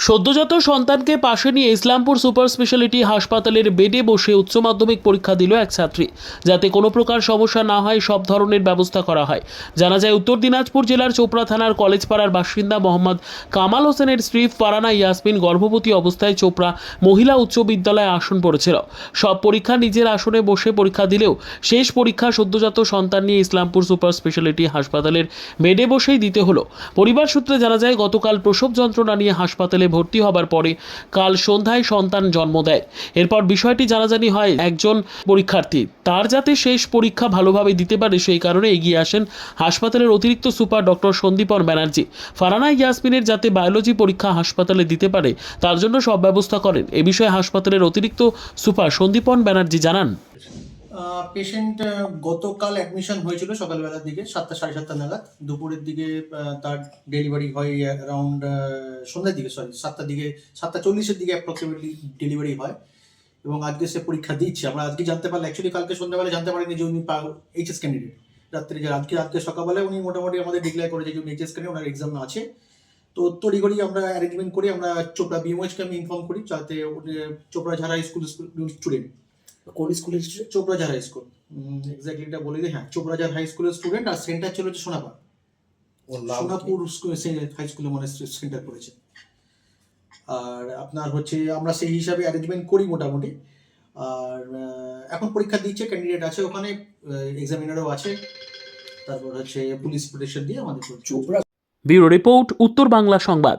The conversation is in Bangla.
সদ্যজাত সন্তানকে পাশে নিয়ে ইসলামপুর সুপার স্পেশালিটি হাসপাতালের বেডে বসে উচ্চ মাধ্যমিক পরীক্ষা দিল এক ছাত্রী। যাতে কোনো প্রকার সমস্যা না হয় সব ধরনের ব্যবস্থা করা হয়। জানা যায়, উত্তর দিনাজপুর জেলার চোপড়া থানার কলেজপাড়ার বাসিন্দা মোহাম্মদ কামাল হোসেনের স্ত্রী ফারানা ইয়াসমিন গর্ভবতী অবস্থায় চোপড়া মহিলা উচ্চ বিদ্যালয়ে আসন পড়েছিল। সব পরীক্ষা নিজের আসনে বসে পরীক্ষা দিলেও শেষ পরীক্ষা সদ্যজাত সন্তান নিয়ে ইসলামপুর সুপার স্পেশালিটি হাসপাতালের বেডে বসেই দিতে হলো। পরিবার সূত্রে জানা যায়, গতকাল প্রসব যন্ত্রণা নিয়ে হাসপাতালে ভর্তি হবার পরে কাল সন্ধ্যায় সন্তান জন্ম দেয়। এরপর বিষয়টি জানাজানি হয় একজন পরীক্ষার্থী। তার যাতে শেষ পরীক্ষা ভালোভাবে দিতে পারে সেই কারণে এগিয়ে আসেন হাসপাতালের অতিরিক্ত সুপার ডক্টর সন্দীপন ব্যানার্জি। ফারানা ইয়াসমিনের যাতে বায়োলজি পরীক্ষা হাসপাতালে দিতে পারে তার জন্য সব ব্যবস্থা করেন। এ বিষয়ে হাসপাতালের অতিরিক্ত সুপার সন্দীপন ব্যানার্জি জানান, পেশেন্ট গতকাল অ্যাডমিশন হয়েছিল সকালবেলার দিকে 7টা সাড়ে 7টা নাগাদ। দুপুরের দিকে তার ডেলিভারি হয় অ্যারাউন্ড সন্ধ্যার দিকে, 7টার দিকে, 7টা 40-এর দিকে অ্যাপ্রক্সিমেটলি ডেলিভারি হয়। এবং আজকে সে পরীক্ষা দিচ্ছে। আমরা আজকে জানতে পারলাম, অ্যাকচুয়ালি কালকে সন্ধ্যাবেলা জানতে পারিনি যে উনি এইচএস ক্যান্ডিডেট। রাত্রে যে আজকে সকালবেলায় উনি মোটামুটি আমাদের ডিক্লেয়ার করেছে যে উনি এইচএস ক্যান্ডিডেট, ওনার এক্সাম আছে। তো তড়িঘড়ি আমরা অ্যারেঞ্জমেন্ট করি, আমরা চোপড়া বিএমএইচকে আমি ইনফর্ম করি যাতে চোপড়া ঝাড়া স্কুল স্টুডেন্ট, কোন স্কুলের চোপড়াঝাড় হাই স্কুল, এক্স্যাক্টলি এটা বলে দিই। হ্যাঁ, চোপড়াঝাড় হাই স্কুলের স্টুডেন্ট। আর সেন্টার ছিল হচ্ছে সোনাপুর হাই স্কুলে মনে সেন্টার করেছে। আর আপনার হচ্ছে আমরা সেই হিসাবে অ্যারেঞ্জমেন্ট করি মোটামুটি। আর এখন পরীক্ষা দিচ্ছে, ক্যান্ডিডেট আছে ওখানে, এক্সামিনারও আছে। তারপর হচ্ছে পুলিশ প্রোটেকশন দিয়ে আমাদের ব্যুরো রিপোর্ট, উত্তর বাংলা সংবাদ।